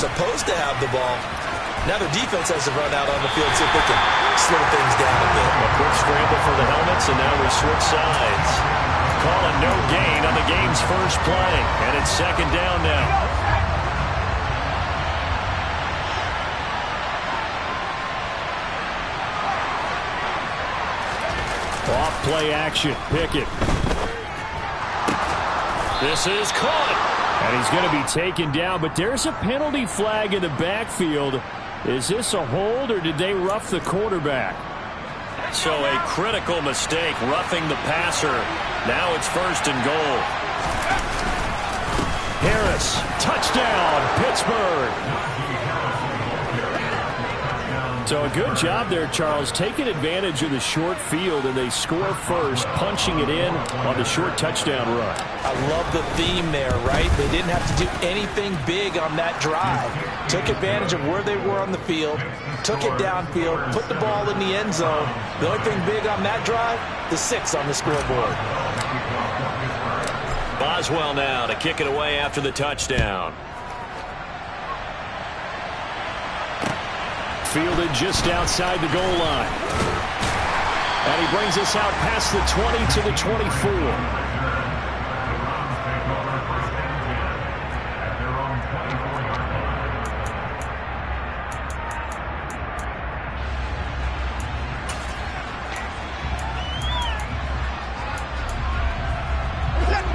supposed to have the ball. Now their defense has to run out on the field, see if they can slow things down a bit. A quick scramble for the helmets, and now we switch sides. Calling no gain on the game's first play, and it's second down now. Off play action, Pickett. This is caught. And he's going to be taken down, but there's a penalty flag in the backfield. Is this a hold, or did they rough the quarterback? So a critical mistake, roughing the passer. Now it's first and goal. Harris, touchdown, Pittsburgh. So a good job there, Charles, taking advantage of the short field, and they score first, punching it in on the short touchdown run. I love the theme there, right? They didn't have to do anything big on that drive. Took advantage of where they were on the field, took it downfield, put the ball in the end zone. The only thing big on that drive, the 6 on the scoreboard. Boswell now to kick it away after the touchdown. Fielded just outside the goal line. And he brings us out past the 20 to the 24.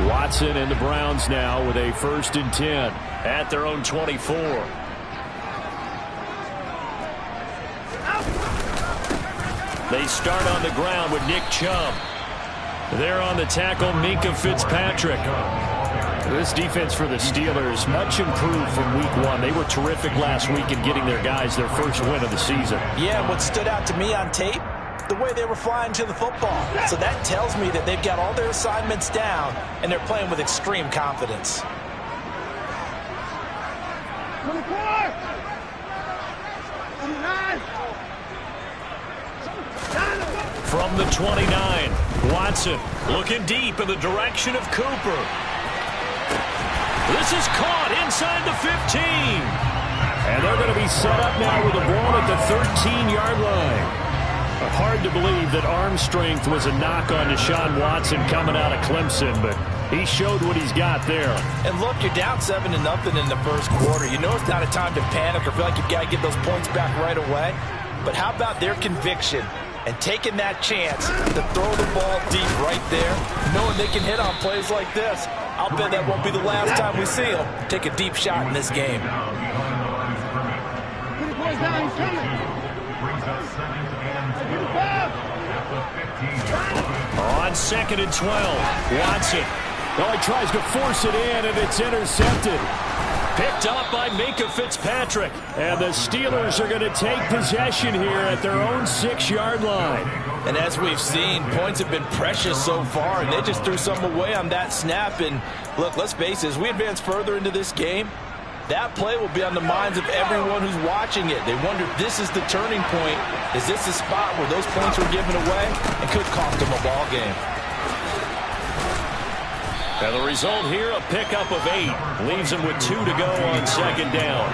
Watson and the Browns now with a 1st and 10 at their own 24. They start on the ground with Nick Chubb. There on the tackle, Minka Fitzpatrick. This defense for the Steelers, much improved from week 1. They were terrific last week in getting their guys their first win of the season. Yeah, and what stood out to me on tape, the way they were flying to the football. So that tells me that they've got all their assignments down, and they're playing with extreme confidence. 24! 29! From the 29, Watson looking deep in the direction of Cooper. This is caught inside the 15. And they're going to be set up now with the ball at the 13-yard line. Hard to believe that arm strength was a knock on Deshaun Watson coming out of Clemson, but he showed what he's got there. And look, you're down 7-0 in the first quarter. You know it's not a time to panic or feel like you've got to get those points back right away. But how about their conviction and taking that chance to throw the ball deep right there, knowing they can hit on plays like this? I'll bet that won't be the last time we see them take a deep shot in this game. On 2nd and 12, Watson. Oh, he tries to force it in, and it's intercepted. Picked up by Minka Fitzpatrick. And the Steelers are going to take possession here at their own 6-yard line. And as we've seen, points have been precious so far, and they just threw some away on that snap. And look, let's face it, as we advance further into this game, that play will be on the minds of everyone who's watching it. They wonder if this is the turning point. Is this the spot where those points were given away and could cost them a ball game? And the result here, a pickup of 8. Leaves them with 2 to go on 2nd down.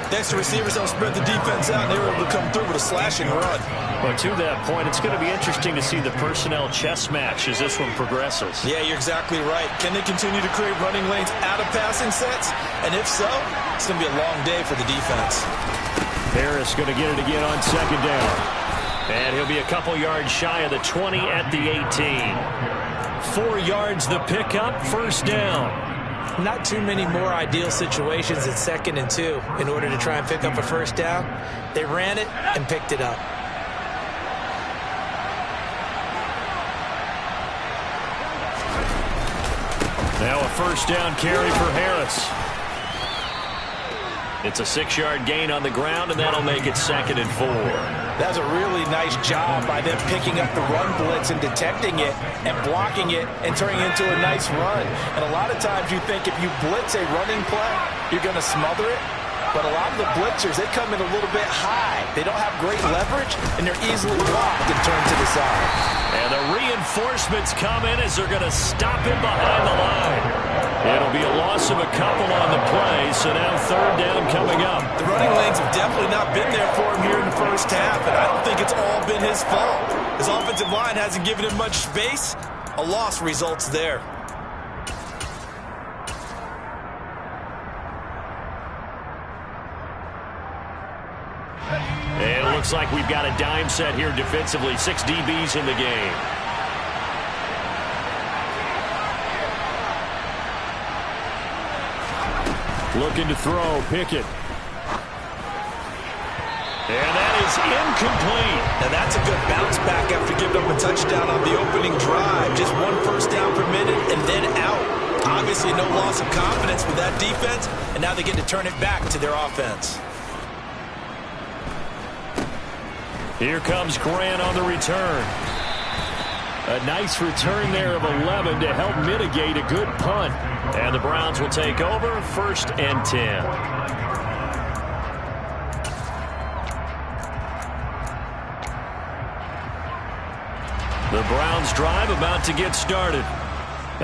Thanks to receivers that spread the defense out, and they were able to come through with a slashing run. Well, to that point, it's going to be interesting to see the personnel chess match as this one progresses. Yeah, you're exactly right. Can they continue to create running lanes out of passing sets? And if so, it's going to be a long day for the defense. Harris going to get it again on 2nd down. And he'll be a couple yards shy of the 20 at the 18. 4 yards the pickup, 1st down. Not too many more ideal situations at 2nd and 2 in order to try and pick up a 1st down. They ran it and picked it up. Now a 1st down carry for Harris. It's a 6-yard gain on the ground, and that'll make it 2nd and 4. That was a really nice job by them picking up the run blitz and detecting it and blocking it and turning it into a nice run. And a lot of times you think if you blitz a running play, you're going to smother it. But a lot of the blitzers, they come in a little bit high. They don't have great leverage, and they're easily blocked and turned to the side. And the reinforcements come in as they're going to stop him behind the line. It'll be a loss of a couple on the play, so now third down coming up. The running lanes have definitely not been there for him here in the first half, and I don't think it's all been his fault. His offensive line hasn't given him much space. A loss results there. And it looks like we've got a dime set here defensively. 6 DBs in the game. Looking to throw, Pickett. And that is incomplete. Now that's a good bounce back after giving up a touchdown on the opening drive. Just 1 first down per minute and then out. Obviously no loss of confidence with that defense, and now they get to turn it back to their offense. Here comes Grant on the return. A nice return there of 11 to help mitigate a good punt. And the Browns will take over 1st and 10. The Browns drive about to get started.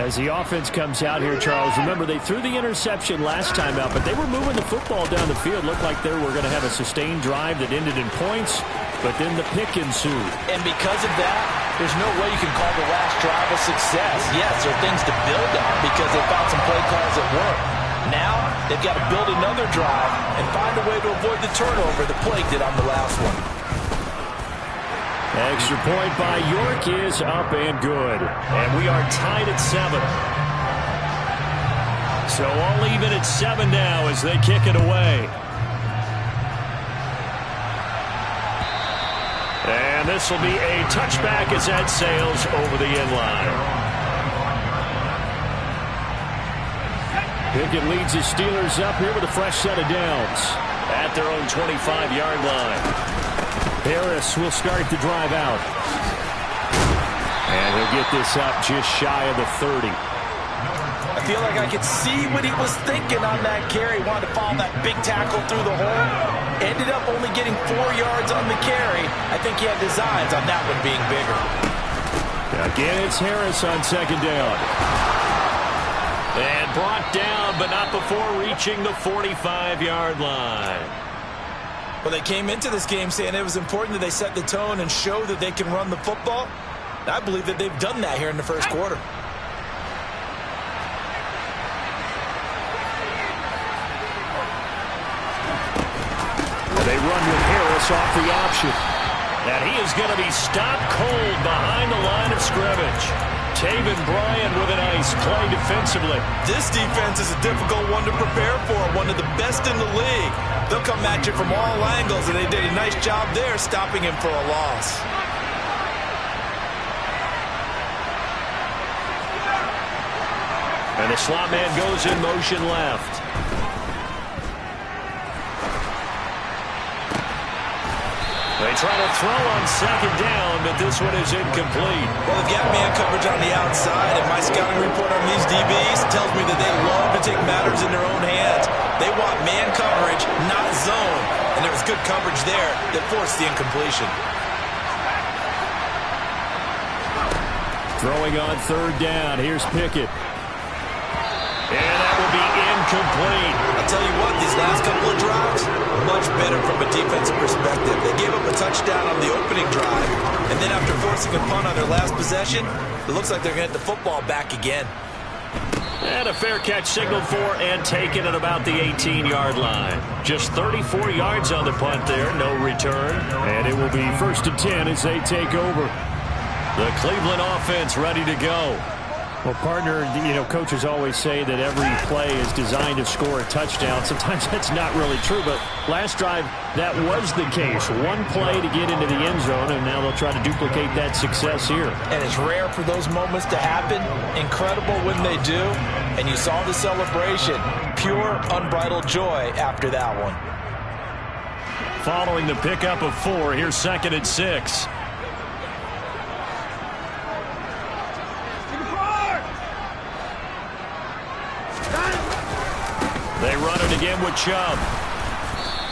As the offense comes out here, Charles, remember they threw the interception last time out, but they were moving the football down the field. Looked like they were going to have a sustained drive that ended in points, but then the pick ensued. And because of that, there's no way you can call the last drive a success. Yes, there are things to build on because they found some play calls that work. Now, they've got to build another drive and find a way to avoid the turnover that plagued it on the last one. Extra point by York is up and good. And we are tied at 7. So all even at 7 now as they kick it away. And this will be a touchback as that sails over the end line. Pickett leads his Steelers up here with a fresh set of downs at their own 25-yard line. Harris will start the drive out. And he'll get this up just shy of the 30. I feel like I could see what he was thinking on that carry. Wanted to follow that big tackle through the hole. Ended up only getting 4 yards on the carry. I think he had designs on that one being bigger. Again, it's Harris on 2nd down. And brought down, but not before reaching the 45-yard line. Well, they came into this game saying it was important that they set the tone and show that they can run the football. And I believe that they've done that here in the first quarter. They run with Harris off the option. And he is going to be stopped cold behind the line of scrimmage. Taven Bryan with a nice play defensively. This defense is a difficult one to prepare for, one of the best in the league. They'll come at you from all angles, and they did a nice job there stopping him for a loss. And the slot man goes in motion left. They try to throw on 2nd down, but this one is incomplete. Well, they've got man coverage on the outside, and my scouting report on these DBs tells me that they love to take matters in their own hands. They want man coverage, not zone, and there was good coverage there that forced the incompletion. Throwing on 3rd down, here's Pickett. And that will be incomplete. I'll tell you what, these last couple of drives, much better from a defensive perspective. They gave up a touchdown on the opening drive, and then after forcing a punt on their last possession, it looks like they're going to get the football back again. And a fair catch signaled for and taken at about the 18-yard line. Just 34 yards on the punt there, no return. And it will be 1st and 10 as they take over. The Cleveland offense ready to go. Well, partner, coaches always say that every play is designed to score a touchdown. Sometimes that's not really true, but last drive, that was the case. 1 play to get into the end zone, and now they'll try to duplicate that success here. And it's rare for those moments to happen. Incredible when they do. And you saw the celebration. Pure, unbridled joy after that one. Following the pickup of 4, here's 2nd and 6. They run it again with Chubb.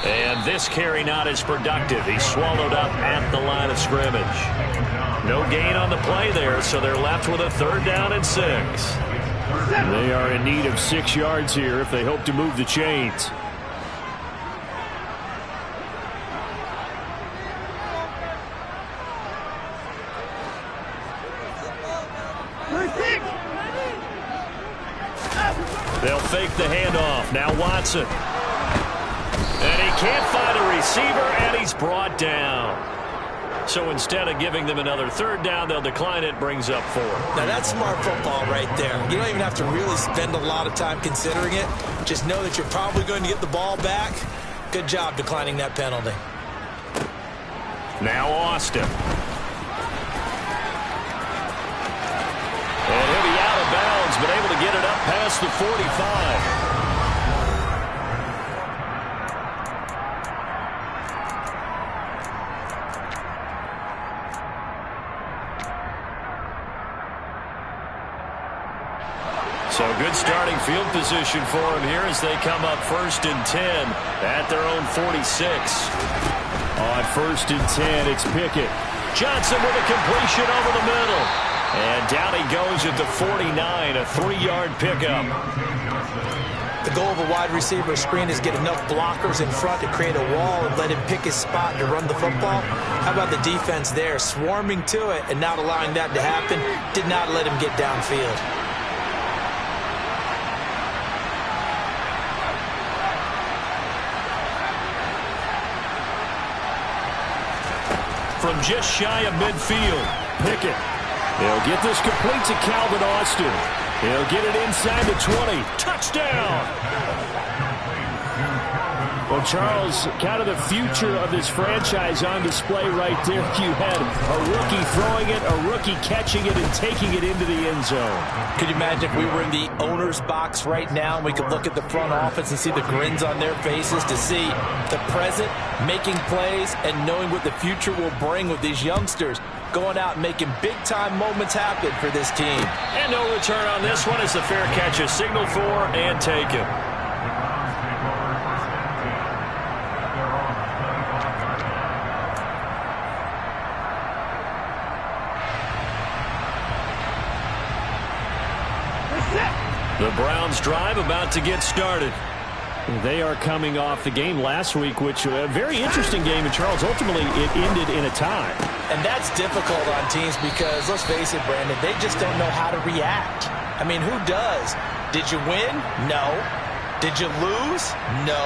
And this carry not as productive. He's swallowed up at the line of scrimmage. No gain on the play there, so they're left with a 3rd down and 6. They are in need of 6 yards here if they hope to move the chains. They'll fake the handoff. Now Watson. And he can't find a receiver, and he's brought down. So instead of giving them another 3rd down, they'll decline it, brings up 4. Now that's smart football right there. You don't even have to really spend a lot of time considering it. Just know that you're probably going to get the ball back. Good job declining that penalty. Now Austin. And he'll be out of bounds, but able to get it up past the 45. So good starting field position for him here as they come up 1st and 10 at their own 46. On 1st and 10, it's Pickett. Johnson with a completion over the middle. And down he goes at the 49, a 3-yard pickup. The goal of a wide receiver screen is get enough blockers in front to create a wall and let him pick his spot to run the football. How about the defense there, swarming to it and not allowing that to happen? Did not let him get downfield. From just shy of midfield, Pickett. They'll get this complete to Calvin Austin. He'll get it inside the 20. Touchdown! Well, Charles, kind of the future of this franchise on display right there. You had a rookie throwing it, a rookie catching it, and taking it into the end zone. Could you imagine if we were in the owner's box right now and we could look at the front office and see the grins on their faces to see the present, making plays, and knowing what the future will bring with these youngsters going out and making big-time moments happen for this team. And no return on this one as the fair catch is signaled for and taken. The Browns drive about to get started. They are coming off the game last week, which a very interesting game, and Charles, ultimately it ended in a tie. And that's difficult on teams because, let's face it, Brandon, they just don't know how to react. I mean, who does? Did you win? No. Did you lose? No.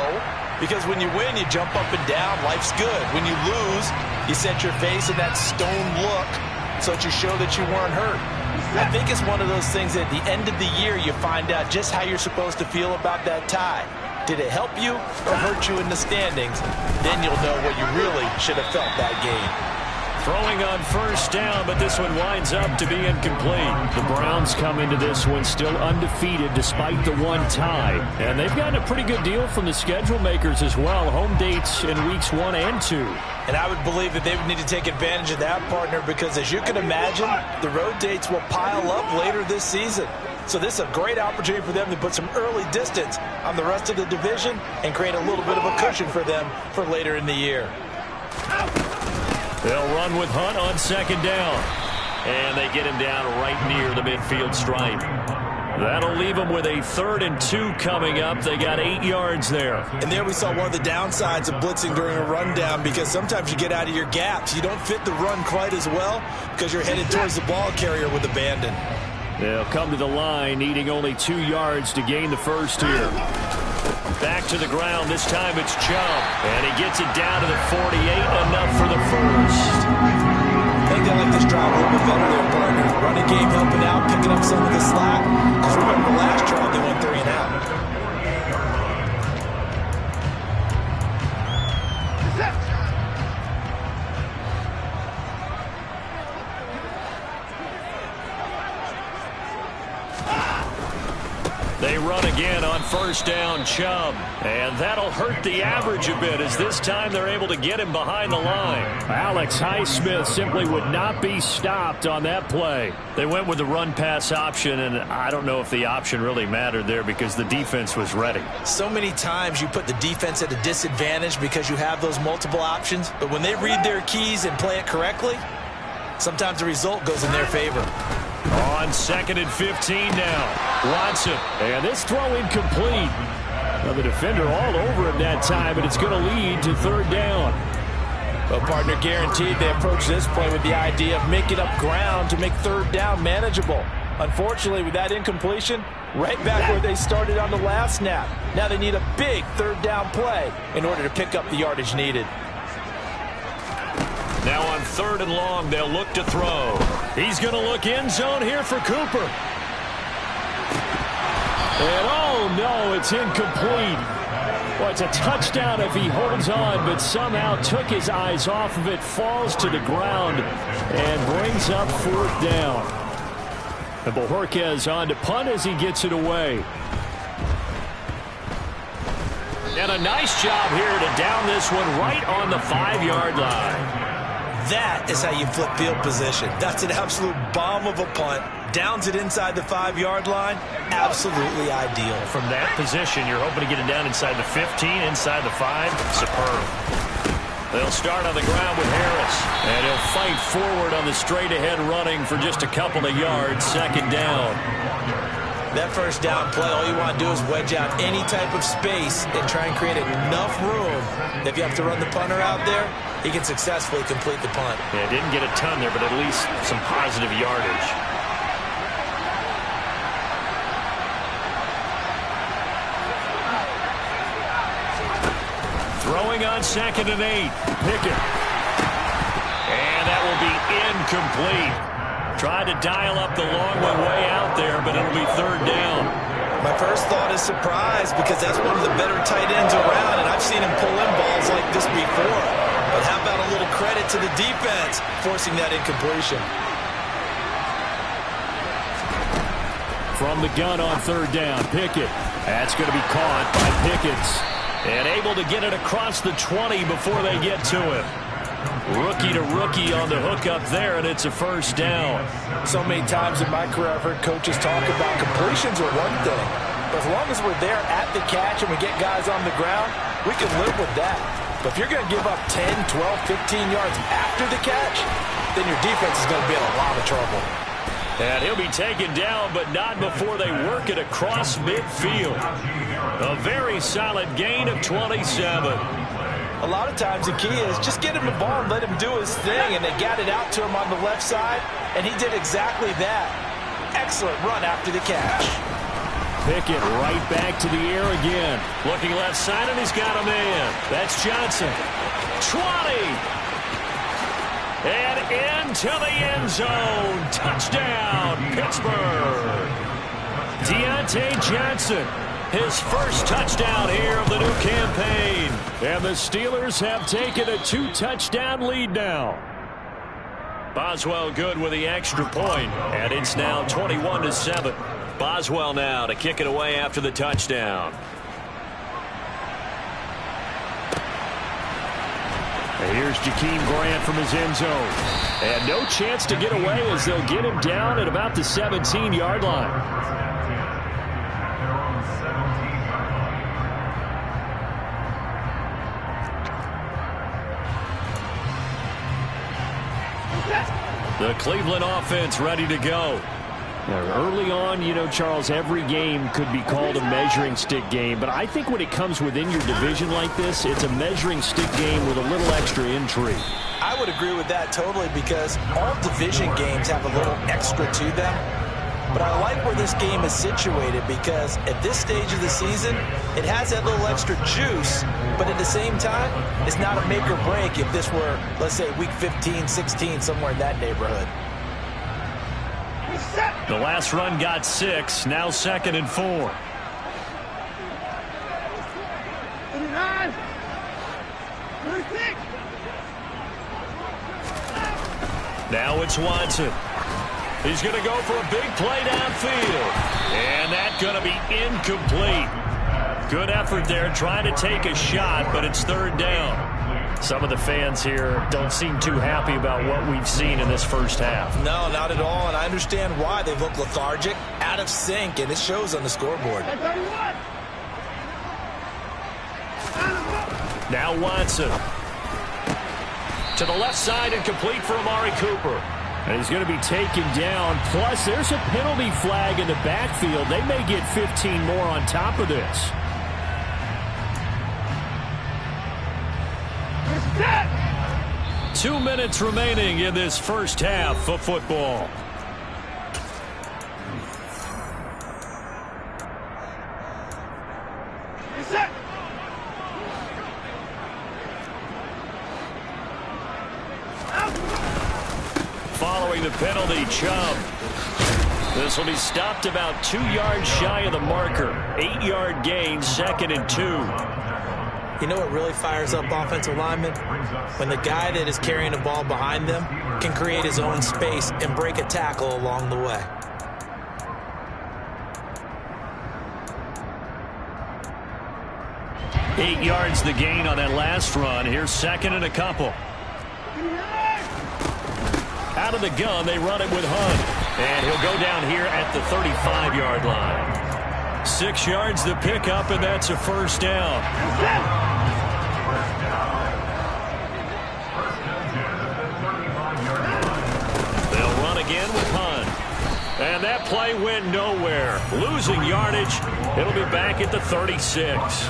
Because when you win, you jump up and down. Life's good. When you lose, you set your face in that stone look so that you show that you weren't hurt. I think it's one of those things at the end of the year you find out just how you're supposed to feel about that tie. Did it help you or hurt you in the standings? Then you'll know what you really should have felt that game. Throwing on 1st down, but this one winds up to be incomplete. The Browns come into this one still undefeated despite the one tie. And they've gotten a pretty good deal from the schedule makers as well. Home dates in weeks 1 and 2. And I would believe that they would need to take advantage of that, partner, because as you can imagine, the road dates will pile up later this season. So this is a great opportunity for them to put some early distance on the rest of the division and create a little bit of a cushion for them for later in the year. They'll run with Hunt on 2nd down. And they get him down right near the midfield stripe. That'll leave them with a 3rd and 2 coming up. They got 8 yards there. And there we saw one of the downsides of blitzing during a rundown, because sometimes you get out of your gaps. You don't fit the run quite as well because you're headed towards the ball carrier with abandon. They'll come to the line, needing only 2 yards to gain the first here. Back to the ground. This time it's Chubb. And he gets it down to the 48. Enough for the first. I think they like this drive a little bit better there, partner. Running game helping out, picking up some of the slack. Because remember, the last drive they went 3 and out. They run again on 1st down, Chubb. And that'll hurt the average a bit as this time they're able to get him behind the line. Alex Highsmith simply would not be stopped on that play. They went with the run-pass option, and I don't know if the option really mattered there because the defense was ready. So many times you put the defense at a disadvantage because you have those multiple options, but when they read their keys and play it correctly, sometimes the result goes in their favor. On 2nd and 15 now. Watson. And this throw incomplete. Now the defender all over him that time, and it's going to lead to 3rd down. Well, partner, guaranteed they approach this play with the idea of making up ground to make 3rd down manageable. Unfortunately, with that incompletion, right back where they started on the last snap. Now they need a big 3rd down play in order to pick up the yardage needed. Now on 3rd and long, they'll look to throw. He's going to look end zone here for Cooper. And oh no, it's incomplete. Well, it's a touchdown if he holds on, but somehow took his eyes off of it, falls to the ground, and brings up 4th down. And Bojorquez on to punt as he gets it away. And a nice job here to down this one right on the 5-yard line. That is how you flip field position. That's an absolute bomb of a punt. Downs it inside the 5-yard line. Absolutely ideal. From that position, you're hoping to get it down inside the 15, inside the 5. Superb. They'll start on the ground with Harris. And he'll fight forward on the straight-ahead running for just a couple of yards. 2nd down. That 1st down play, all you want to do is wedge out any type of space and try and create enough room that if you have to run the punter out there, he can successfully complete the punt. Yeah, didn't get a ton there, but at least some positive yardage. Throwing on 2nd and 8. Pickett. And that will be incomplete. Tried to dial up the long one way out there, but it'll be 3rd down. My first thought is surprise because that's one of the better tight ends around, and I've seen him pull in balls like this before. But how about a little credit to the defense forcing that incompletion? From the gun on 3rd down, Pickett. That's going to be caught by Pickens. And able to get it across the 20 before they get to him. Rookie to rookie on the hook up there, and it's a 1st down. So many times in my career I've heard coaches talk about completions are one thing. But as long as we're there at the catch and we get guys on the ground, we can live with that. But if you're going to give up 10, 12, 15 yards after the catch, then your defense is going to be in a lot of trouble. And he'll be taken down, but not before they work it across midfield. A very solid gain of 27. A lot of times the key is just get him the ball and let him do his thing, and they got it out to him on the left side, and he did exactly that. Excellent run after the catch. Pickett right back to the air again. Looking left side, and he's got a man. That's Johnson. 20. And into the end zone. Touchdown, Pittsburgh. Deontay Johnson. His first touchdown here of the new campaign. And the Steelers have taken a 2-touchdown lead now. Boswell good with the extra point, and it's now 21-7. Boswell now to kick it away after the touchdown. And here's Jakeem Grant from his end zone. And no chance to get away as they'll get him down at about the 17-yard line. The Cleveland offense ready to go. Now, early on, you know, Charles, every game could be called a measuring stick game. But I think when it comes within your division like this, it's a measuring stick game with a little extra intrigue. I would agree with that totally because all division games have a little extra to them. But I like where this game is situated because at this stage of the season, it has that little extra juice, but at the same time, it's not a make or break if this were, let's say, week 15, 16, somewhere in that neighborhood. The last run got 6, now 2nd and 4. 39. 36. Now it's Watson. He's going to go for a big play downfield. And that's going to be incomplete. Good effort there trying to take a shot, but it's 3rd down. Some of the fans here don't seem too happy about what we've seen in this first half. No, not at all, and I understand why. They've looked lethargic, out of sync, and it shows on the scoreboard. Now Watson. To the left side and complete for Amari Cooper. And he's going to be taken down. Plus, there's a penalty flag in the backfield. They may get 15 more on top of this. Set. 2 minutes remaining in this first half of football. Set. Following the penalty, Chubb. This will be stopped about 2 yards shy of the marker. 8-yard gain, 2nd and 2. You know what really fires up offensive linemen? When the guy that is carrying the ball behind them can create his own space and break a tackle along the way. Eight yards the gain on that last run. Here's 2nd and a couple. Out of the gun, they run it with Hunt. And he'll go down here at the 35-yard line. 6 yards the pickup, and that's a first down. They'll run again with Hunt. And that play went nowhere. Losing yardage. It'll be back at the 36.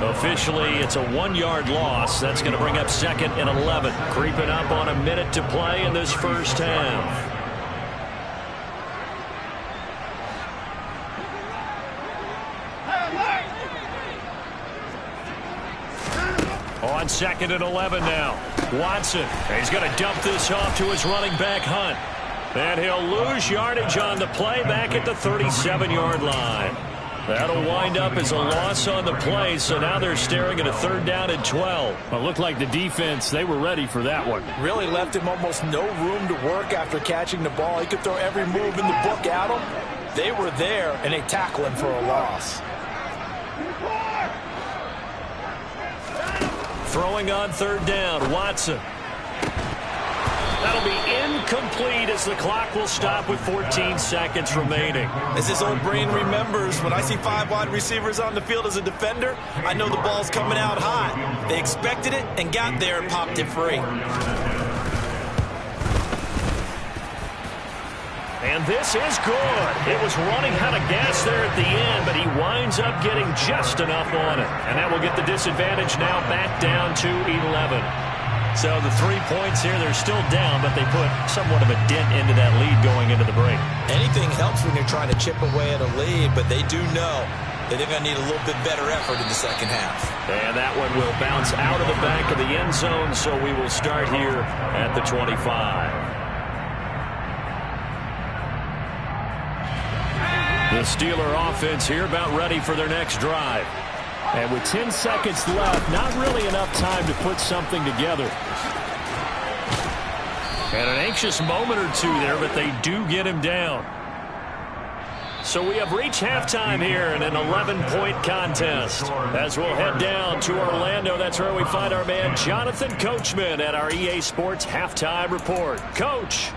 Officially, it's a 1-yard loss. That's going to bring up 2nd and 11. Creeping up on a minute to play in this first half. On 2nd and 11 now. Watson. He's going to dump this off to his running back, Hunt. And he'll lose yardage on the play back at the 37-yard line. That'll wind up as a loss on the play, so now they're staring at a 3rd down and 12. Well, it looked like the defense, they were ready for that one. Really left him almost no room to work after catching the ball. He could throw every move in the book at him. They were there, and they tackle him for a loss. Throwing on 3rd down, Watson. That'll be incomplete as the clock will stop with 14 seconds remaining. As his old brain remembers, when I see 5 wide receivers on the field as a defender, I know the ball's coming out hot. They expected it and got there and popped it free. And this is good. It was running out of gas there at the end, but he winds up getting just enough on it. And that will get the disadvantage now back down to 11. So the 3 points here, they're still down, but they put somewhat of a dent into that lead going into the break. Anything helps when you're trying to chip away at a lead, but they do know that they're going to need a little bit better effort in the second half. And that one will bounce out of the back of the end zone, so we will start here at the 25. The Steeler offense here about ready for their next drive. And with 10 seconds left, not really enough time to put something together. And an anxious moment or two there, but they do get him down. So we have reached halftime here in an 11-point contest. As we'll head down to Orlando, that's where we find our man Jonathan Coachman at our EA Sports Halftime Report. Coach.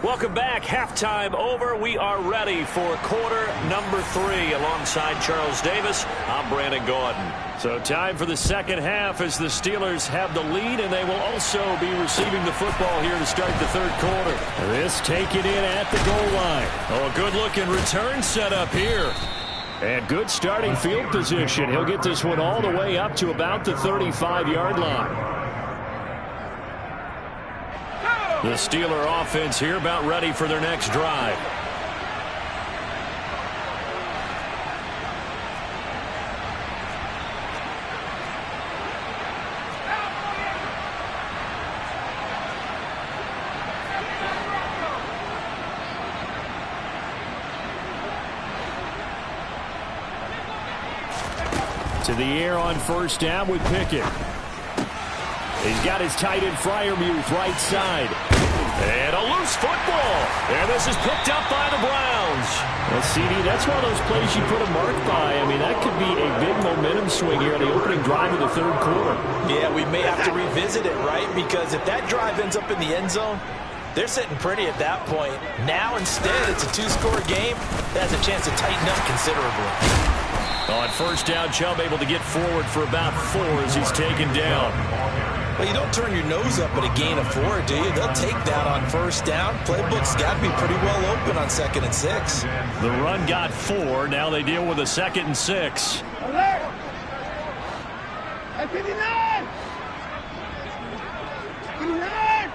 Welcome back. Halftime over. We are ready for quarter number 3. Alongside Charles Davis, I'm Brandon Gordon. So time for the second half as the Steelers have the lead, and they will also be receiving the football here to start the third quarter. This taken in at the goal line. Oh, a good-looking return set up here. And good starting field position. He'll get this one all the way up to about the 35-yard line. The Steeler offense here about ready for their next drive. To the air on first down with Pickett. He's got his tight end Freiermuth right side. And a loose football. And this is picked up by the Browns. Well, CD, that's one of those plays you put a mark by. I mean, that could be a big momentum swing here on the opening drive of the third quarter. Yeah, we may have to revisit it, right? Because if that drive ends up in the end zone, They're sitting pretty at that point. Now, instead, it's a two-score game that has a chance to tighten up considerably. On first down, Chubb able to get forward for about 4 as he's taken down. Well, you don't turn your nose up at a gain of 4, do you? They'll take that on first down. Playbook's got to be pretty well open on 2nd and 6. The run got 4. Now they deal with a 2nd and 6. Alert! At 59! 59!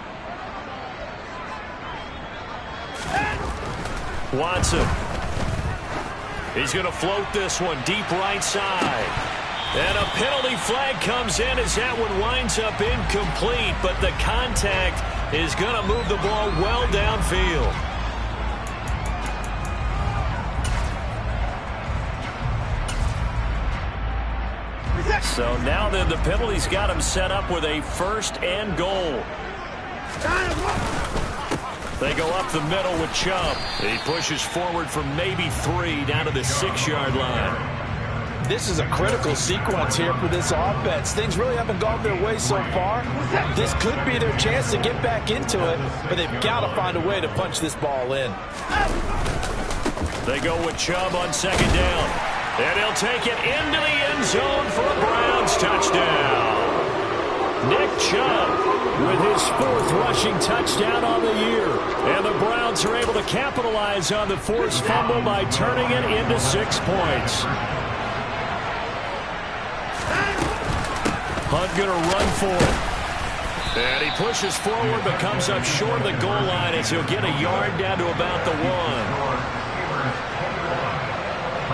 Watson. He's going to float this one deep right side. And a penalty flag comes in as that one winds up incomplete, but the contact is going to move the ball well downfield. So now then the penalty's got him set up with a 1st and goal. They go up the middle with Chubb. He pushes forward from maybe 3 down to the 6-yard line. This is a critical sequence here for this offense. Things really haven't gone their way so far. This could be their chance to get back into it, but they've got to find a way to punch this ball in. They go with Chubb on 2nd down. And he'll take it into the end zone for a Browns touchdown. Nick Chubb with his 4th rushing touchdown on the year. And the Browns are able to capitalize on the forced fumble by turning it into 6 points. Hunt going to run for it. And he pushes forward but comes up short of the goal line as he'll get a yard down to about the 1.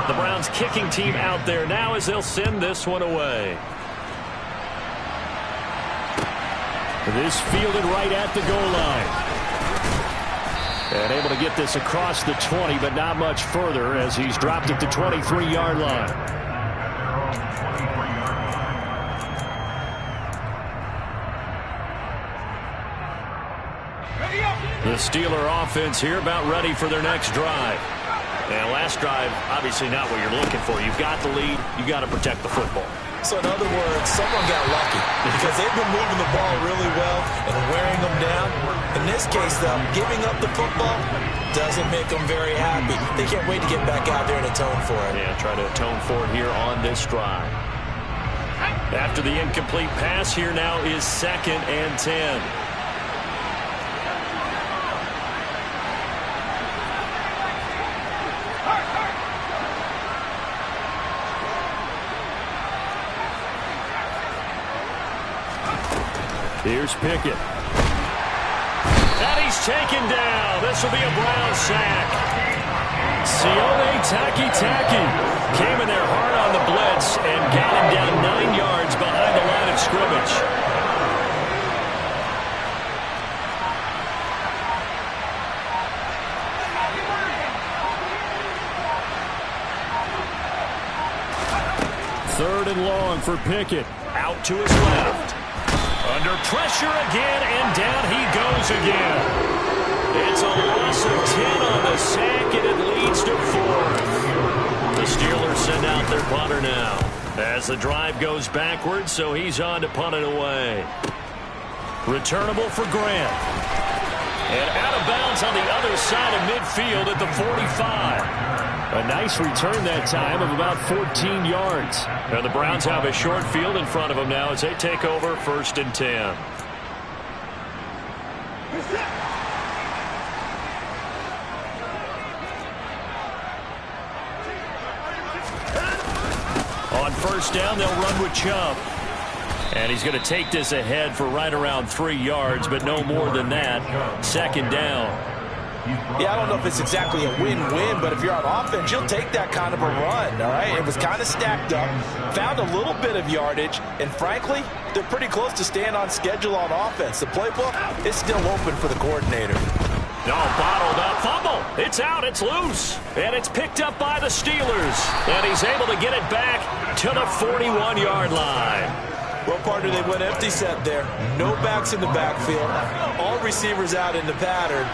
The Browns kicking team out there now as they'll send this one away. This fielded right at the goal line. And able to get this across the 20, but not much further as he's dropped at the 23-yard line. The Steeler offense here about ready for their next drive. And last drive, obviously not what you're looking for. You've got the lead. You've got to protect the football. So in other words, someone got lucky because they've been moving the ball really well and wearing them down. In this case, though, giving up the football doesn't make them very happy. They can't wait to get back out there and atone for it. Yeah, try to atone for it here on this drive. After the incomplete pass, here now is 2nd and 10. Here's Pickett. And he's taken down. This will be a Brown sack. Sione Taki came in there hard on the blitz and got him down 9 yards behind the line of scrimmage. Third and long for Pickett. Out to his left. Under pressure again, and down he goes again. It's a loss of 10 on the sack, and it leads to 4th. The Steelers send out their punter now as the drive goes backwards, so he's on to punt it away. Returnable for Grant. And out of bounds on the other side of midfield at the 45. A nice return that time of about 14 yards. And the Browns have a short field in front of them now as they take over 1st and 10. On first down, they'll run with Chubb. And he's going to take this ahead for right around 3 yards, but no more than that. 2nd down. Yeah, I don't know if it's exactly a win-win, but if you're on offense, you'll take that kind of a run, all right? It was kind of stacked up, found a little bit of yardage, and frankly, they're pretty close to staying on schedule on offense. The playbook is still open for the coordinator. No, bottled up fumble. It's out, it's loose, and it's picked up by the Steelers. And he's able to get it back to the 41-yard line. Well, partner, they went empty set there. No backs in the backfield. All receivers out in the pattern.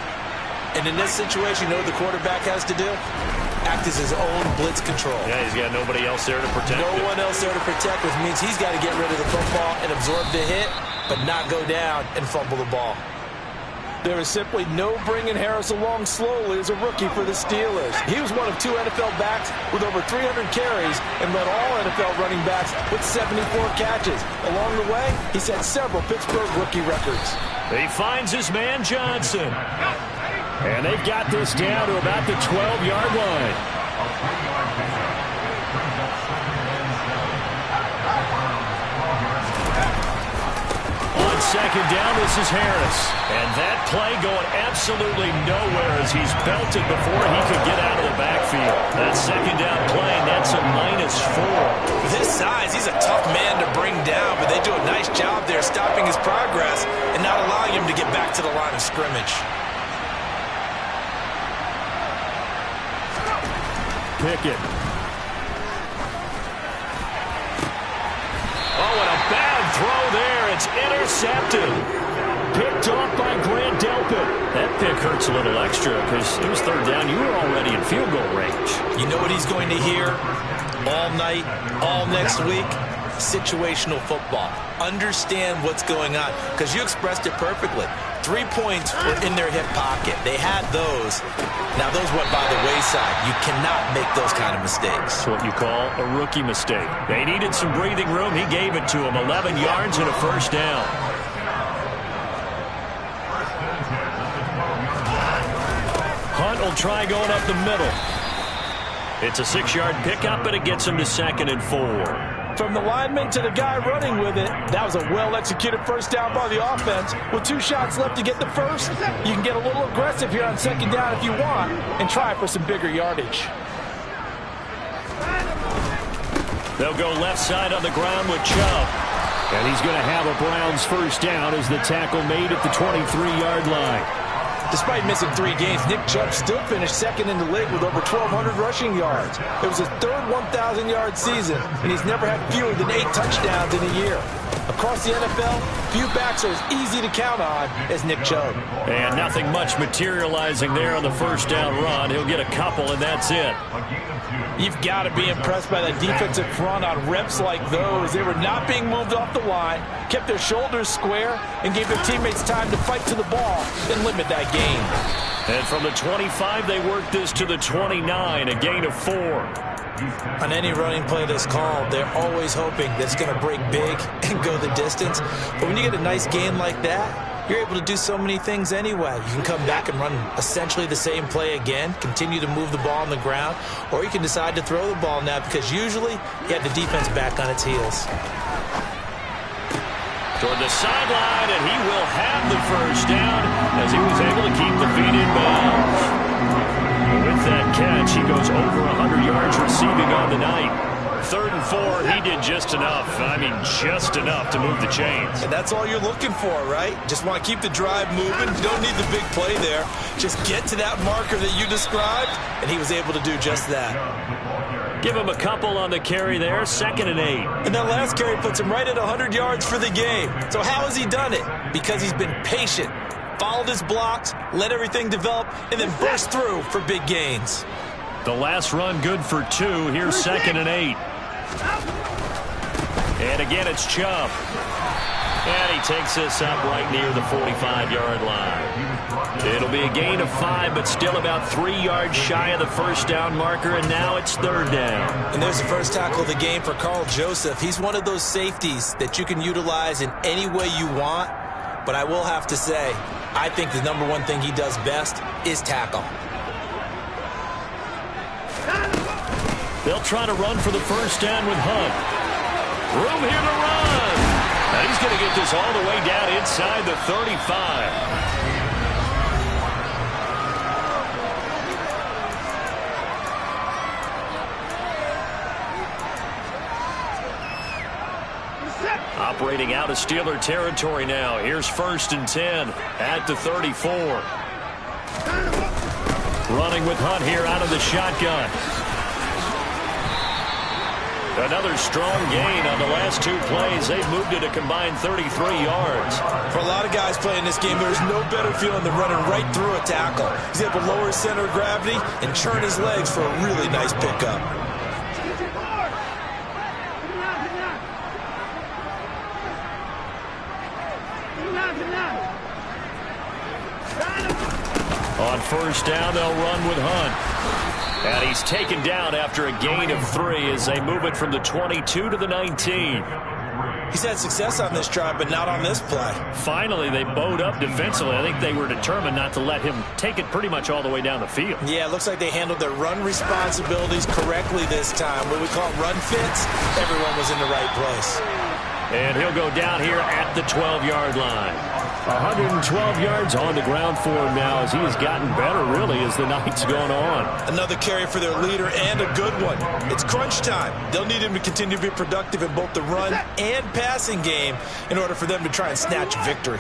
And in this situation, you know what the quarterback has to do? Act as his own blitz control. Yeah, he's got nobody else there to protect him. No one else there to protect, which means he's got to get rid of the football and absorb the hit, but not go down and fumble the ball. There is simply no bringing Harris along slowly as a rookie for the Steelers. He was one of 2 NFL backs with over 300 carries and led all NFL running backs with 74 catches. Along the way, he set several Pittsburgh rookie records. He finds his man Johnson. And they've got this down to about the 12-yard line. On second down, this is Harris. And that play going absolutely nowhere as he's belted before he could get out of the backfield. That second down play, that's a -4. With his size, he's a tough man to bring down, but they do a nice job there stopping his progress and not allowing him to get back to the line of scrimmage. Pickett. Oh, and a bad throw there. It's intercepted. Picked off by Grant Delpit. That pick hurts a little extra because it was third down. You were already in field goal range. You know what he's going to hear all night, all next week? Situational football. Understand what's going on, because you expressed it perfectly. 3 points were in their hip pocket. They had those. Now, those went by the wayside. You cannot make those kind of mistakes. That's what you call a rookie mistake. They needed some breathing room. He gave it to them. 11 yards and a first down. Hunt will try going up the middle. It's a 6-yard pickup, but it gets him to 2nd and 4. From the lineman to the guy running with it, that was a well-executed first down by the offense. With 2 shots left to get the first, you can get a little aggressive here on second down if you want and try for some bigger yardage. They'll go left side on the ground with Chubb. And he's going to have a Browns first down as the tackle made at the 23-yard line. Despite missing 3 games, Nick Chubb still finished second in the league with over 1,200 rushing yards. It was his third 1,000-yard season, and he's never had fewer than 8 touchdowns in a year. Across the NFL, few backs are as easy to count on as Nick Chubb. And nothing much materializing there on the first down run. He'll get a couple, and that's it. You've got to be impressed by that defensive front on reps like those. They were not being moved off the line, kept their shoulders square, and gave their teammates time to fight to the ball and limit that gain. And from the 25, they work this to the 29, a gain of 4. On any running play that's called, they're always hoping that it's going to break big and go the distance. But when you get a nice gain like that, you're able to do so many things anyway. You can come back and run essentially the same play again, continue to move the ball on the ground, or you can decide to throw the ball now because usually you have the defense back on its heels. Toward the sideline, and he will have the first down as he was able to keep the feet in bounds. With that catch, he goes over 100 yards receiving on the night. 3rd and 4, he did just enough. I mean, just enough to move the chains. And that's all you're looking for, right? Just want to keep the drive moving. You don't need the big play there. Just get to that marker that you described, and he was able to do just that. Give him a couple on the carry there, 2nd and 8. And that last carry puts him right at 100 yards for the game. So how has he done it? Because he's been patient, followed his blocks, let everything develop, and then burst through for big gains. The last run good for 2. Here's 2nd and 8. And again, it's Chubb. And he takes this up right near the 45-yard line. It'll be a gain of 5, but still about 3 yards shy of the first down marker, and now it's 3rd down. And there's the first tackle of the game for Carl Joseph. He's one of those safeties that you can utilize in any way you want, but I will have to say, I think the number one thing he does best is tackle. They'll try to run for the first down with Hunt. Room here to run. And he's going to get this all the way down inside the 35. Operating out of Steeler territory now. Here's 1st and 10 at the 34. Running with Hunt here out of the shotgun. Another strong gain on the last 2 plays. They've moved it a combined 33 yards. For a lot of guys playing this game, there's no better feeling than running right through a tackle. He's able to lower his center of gravity and churn his legs for a really nice pickup. On first down, they'll run with Hunt. And he's taken down after a gain of 3 as they move it from the 22 to the 19. He's had success on this drive, but not on this play. Finally, they bowed up defensively. I think they were determined not to let him take it pretty much all the way down the field. Yeah, it looks like they handled their run responsibilities correctly this time. What we call run fits, everyone was in the right place. And he'll go down here at the 12-yard line. 112 yards on the ground for him now as he has gotten better, really, as the night's gone on. Another carry for their leader and a good one. It's crunch time. They'll need him to continue to be productive in both the run and passing game in order for them to try and snatch victory.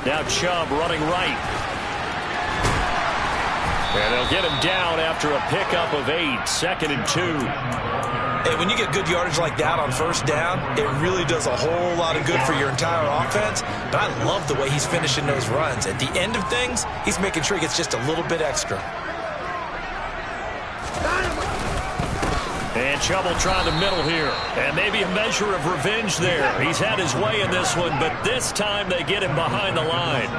Now Chubb running right. And they'll get him down after a pickup of 8, 2nd and 2. Hey, when you get good yardage like that on first down, it really does a whole lot of good for your entire offense. But I love the way he's finishing those runs. At the end of things, he's making sure he gets just a little bit extra. And Chubb will try the middle here. And maybe a measure of revenge there. He's had his way in this one, but this time they get him behind the line.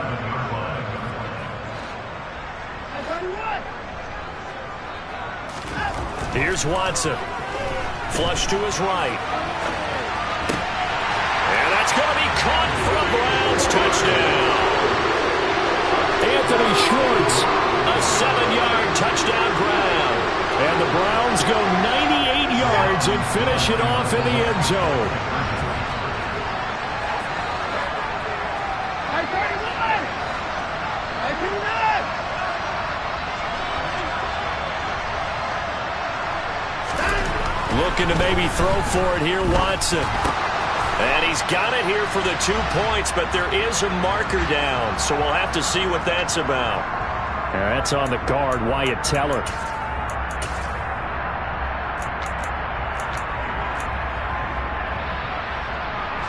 Here's Watson. Flush to his right. And that's going to be caught for a Browns touchdown. Anthony Schwartz. A 7-yard touchdown grab. And the Browns go 98 yards and finish it off in the end zone. Looking to maybe throw for it here, Watson. And he's got it here for the 2 points, but there is a marker down, so we'll have to see what that's about. That's on the guard, Wyatt Teller.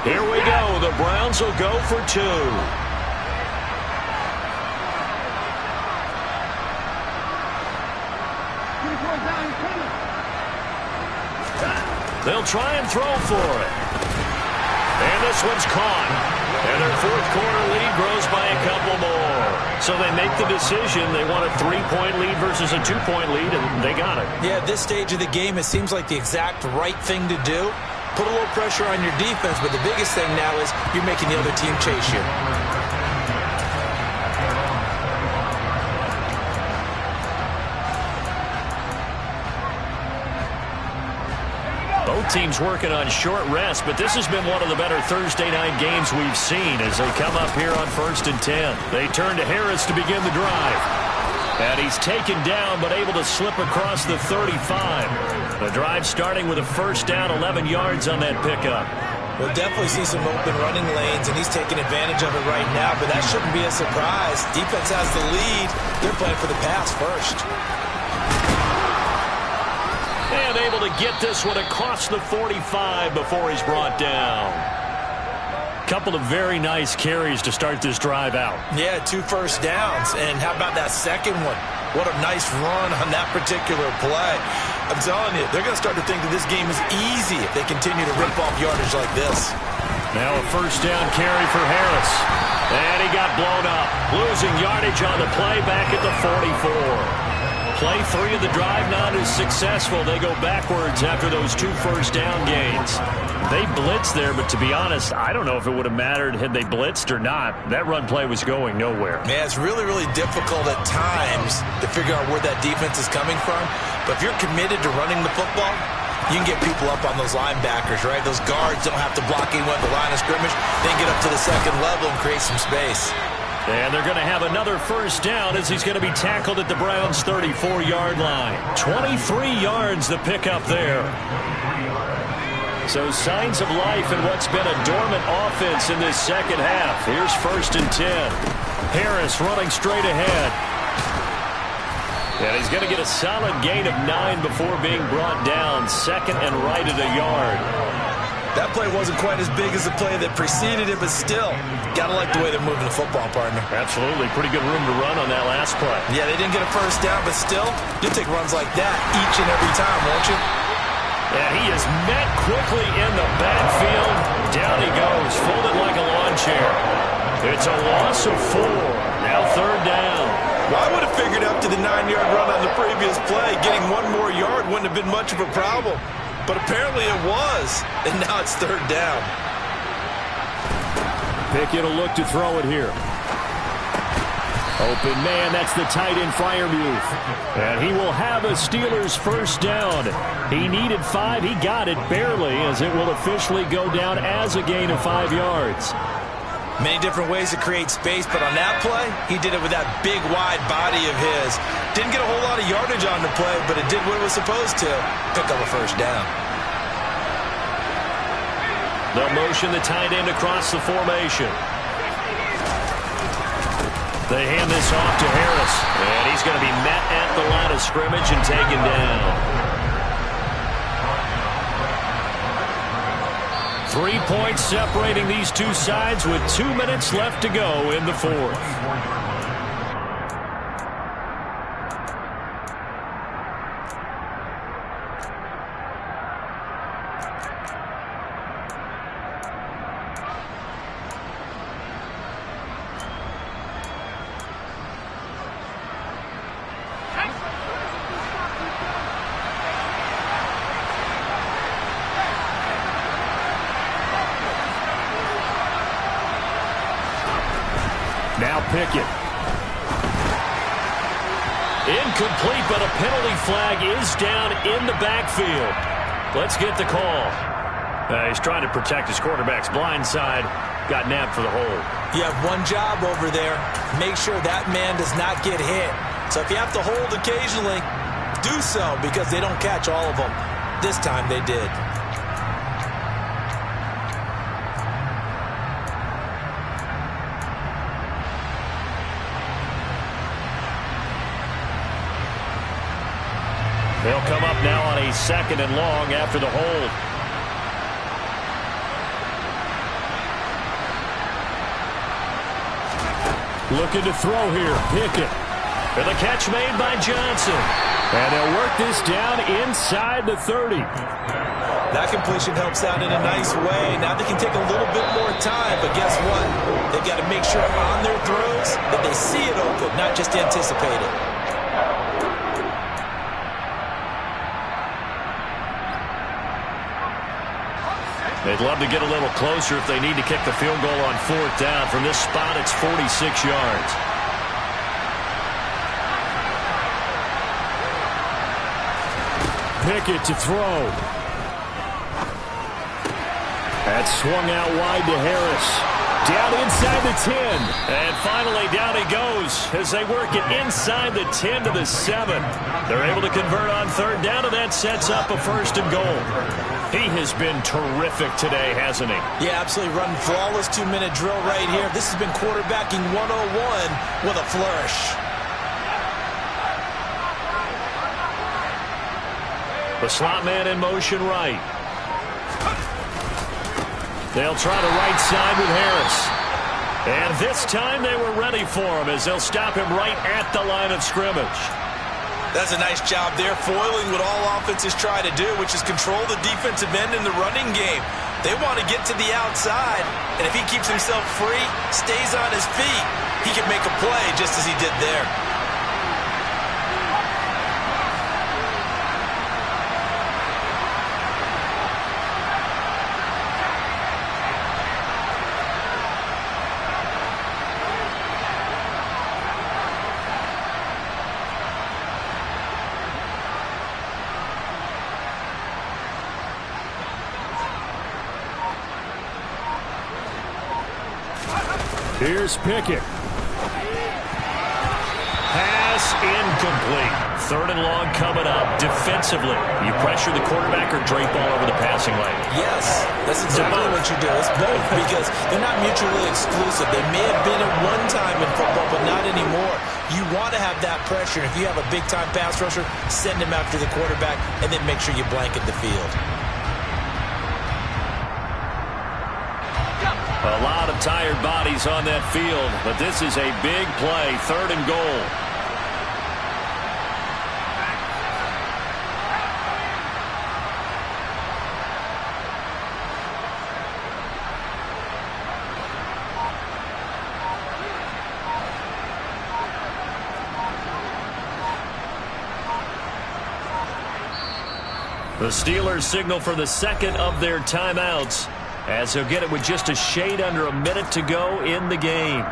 Here we go. The Browns will go for 2. They'll try and throw for it. And this one's caught. And their fourth quarter lead grows by a couple more. So they make the decision. They want a 3-point lead versus a 2-point lead, and they got it. Yeah, at this stage of the game, it seems like the exact right thing to do. Put a little pressure on your defense, but the biggest thing now is you're making the other team chase you. Both teams working on short rest, but this has been one of the better Thursday night games we've seen as they come up here on 1st and 10. They turn to Harris to begin the drive. And he's taken down but able to slip across the 35. The drive starting with a first down, 11 yards on that pickup. We'll definitely see some open running lanes, and he's taking advantage of it right now, but that shouldn't be a surprise. Defense has the lead. They're playing for the pass first. And able to get this one across the 45 before he's brought down. Couple of very nice carries to start this drive out. Yeah, 2 first downs. And how about that second one? What a nice run on that particular play. I'm telling you, they're going to start to think that this game is easy if they continue to rip off yardage like this. Now a first down carry for Harris. And he got blown up. Losing yardage on the play back at the 44. Play 3 of the drive not as successful. They go backwards after those 2 first down gains. They blitzed there, but to be honest, I don't know if it would have mattered had they blitzed or not. That run play was going nowhere. Yeah, it's really, really difficult at times to figure out where that defense is coming from. But if you're committed to running the football, you can get people up on those linebackers, right? Those guards don't have to block anyone at the line of scrimmage. They can get up to the second level and create some space. And they're going to have another first down as he's going to be tackled at the Browns' 34-yard line. 23 yards the pickup there. So signs of life in what's been a dormant offense in this second half. Here's 1st and 10. Harris running straight ahead. And he's going to get a solid gain of 9 before being brought down. 2nd and right at a yard. That play wasn't quite as big as the play that preceded it, but still, got to like the way they're moving the football, partner. Absolutely. Pretty good room to run on that last play. Yeah, they didn't get a first down, but still, you'll take runs like that each and every time, won't you? Yeah, he is met quickly in the backfield. Down he goes, folded like a lawn chair. It's a loss of 4. Now 3rd down. Well, I would have figured up to the 9-yard run on the previous play. Getting 1 more yard wouldn't have been much of a problem. But apparently it was. And now it's 3rd down. Pickett will look to throw it here. Open man, that's the tight end Freiermuth. And he will have a Steelers 1st down. He needed 5. He got it barely, as it will officially go down as a gain of 5 yards. Many different ways to create space, but on that play, he did it with that big, wide body of his. Didn't get a whole lot of yardage on the play, but it did what it was supposed to. Pick up a 1st down. They'll motion the tight end across the formation. They hand this off to Harris, and he's going to be met at the line of scrimmage and taken down. 3 points separating these two sides with 2 minutes left to go in the 4th. Now Pickett. Incomplete, but a penalty flag is down in the backfield. Let's get the call. He's trying to protect his quarterback's blind side. Got nabbed for the hold. You have one job over there. Make sure that man does not get hit. So if you have to hold occasionally, do so, because they don't catch all of them. This time they did. They'll come up now on a 2nd and long after the hold. Looking to throw here. Pickett. And the catch made by Johnson. And they'll work this down inside the 30. That completion helps out in a nice way. Now they can take a little bit more time, but guess what? They've got to make sure on their throws that they see it open, not just anticipate it. They'd love to get a little closer if they need to kick the field goal on 4th down. From this spot, it's 46 yards. Pickett to throw. That's swung out wide to Harris. Down inside the 10. And finally down he goes as they work it inside the 10 to the 7. They're able to convert on 3rd down, and that sets up a 1st and goal. He has been terrific today, hasn't he? Yeah, absolutely. Running flawless 2-minute drill right here. This has been quarterbacking 101 with a flourish. The slot man in motion right. They'll try the right side with Harris. And this time they were ready for him as they'll stop him right at the line of scrimmage. That's a nice job there, foiling what all offenses try to do, which is control the defensive end in the running game. They want to get to the outside, and if he keeps himself free, stays on his feet, he can make a play just as he did there. Here's Pickett. Pass incomplete. 3rd and long coming up. Defensively, you pressure the quarterback or drape all over the passing lane? Yes, that's exactly what you do. It's both, because they're not mutually exclusive. They may have been at one time in football, but not anymore. You want to have that pressure. If you have a big-time pass rusher, send him after the quarterback, and then make sure you blanket the field. A lot of tired bodies on that field, but this is a big play. 3rd and goal. The Steelers signal for the second of their timeouts, as he'll get it with just a shade under a minute to go in the game.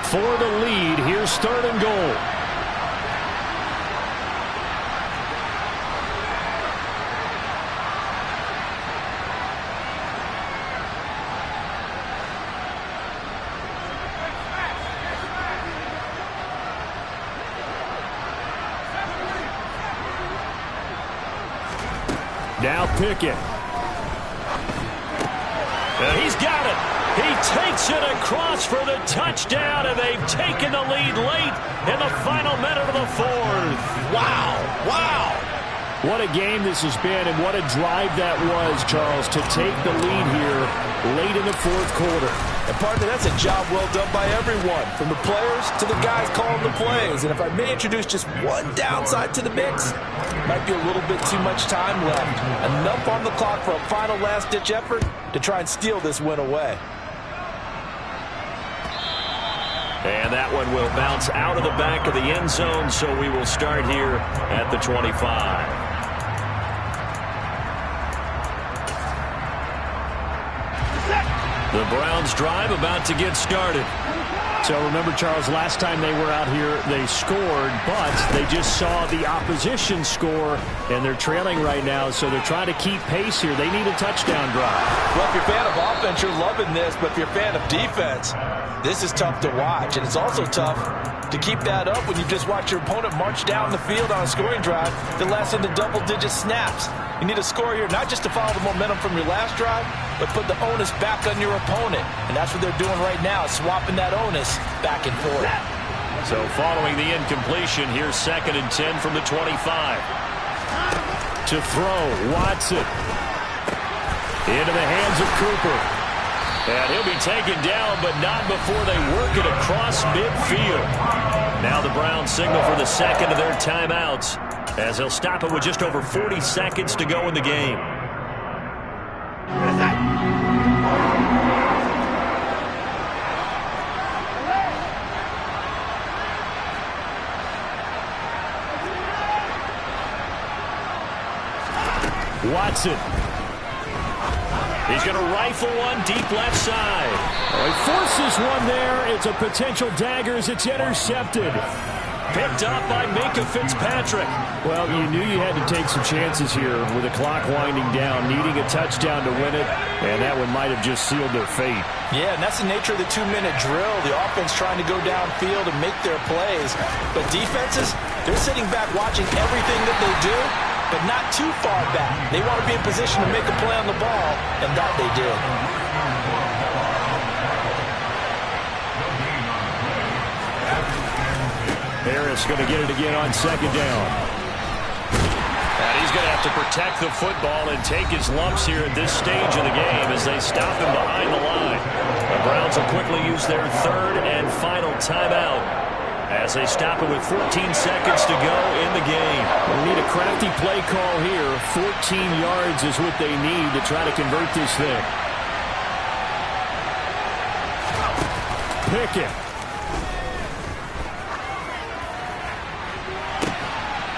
For the lead, here's third and goal. Now Pickett. He's got it. He takes it across for the touchdown, and they've taken the lead late in the final minute of the fourth. Wow. Wow. What a game this has been, and what a drive that was, Charles, to take the lead here late in the fourth quarter. And partner, that's a job well done by everyone, from the players to the guys calling the plays. And if I may introduce just one downside to the mix, might be a little bit too much time left. Enough on the clock for a final last-ditch effort to try and steal this win away. And that one will bounce out of the back of the end zone, so we will start here at the 25. The Browns drive about to get started. So remember, Charles, last time they were out here, they scored, but they just saw the opposition score, and they're trailing right now, so they're trying to keep pace here. They need a touchdown drive. Well, if you're a fan of offense, you're loving this, but if you're a fan of defense, this is tough to watch, and it's also tough to keep that up when you just watch your opponent march down the field on a scoring drive that lasts into double-digit snaps. You need a score here, not just to follow the momentum from your last drive, but put the onus back on your opponent. And that's what they're doing right now, swapping that onus back and forth. So following the incompletion, here's 2nd and 10 from the 25. To throw, Watson. Into the hands of Cooper. And he'll be taken down, but not before they work it across midfield. Now the Browns signal for the second of their timeouts, as they'll stop it with just over 40 seconds to go in the game. Watson. He's going to rifle one deep left side. He forces one there. It's a potential dagger as it's intercepted. Picked up by Minka Fitzpatrick. Well, you knew you had to take some chances here with the clock winding down, needing a touchdown to win it, and that one might have just sealed their fate. Yeah, and that's the nature of the 2-minute drill. The offense trying to go downfield and make their plays. But defenses, they're sitting back watching everything that they do, but not too far back. They want to be in position to make a play on the ball, and that they did. Harris going to get it again on 2nd down. And he's going to have to protect the football and take his lumps here at this stage of the game as they stop him behind the line. The Browns will quickly use their 3rd and final timeout as they stop it with 14 seconds to go in the game. They need a crafty play call here. 14 yards is what they need to try to convert this thing. Pickett.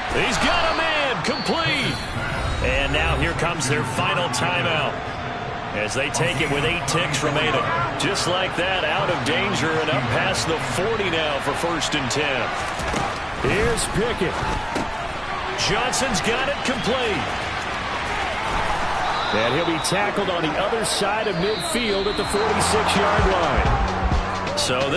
He's got a man, complete. And now here comes their final timeout as they take it with 8 ticks remaining. Just like that, out of danger and up past the 40 now for 1st and 10. Here's Pickett. Johnson's got it complete. And he'll be tackled on the other side of midfield at the 46-yard line. So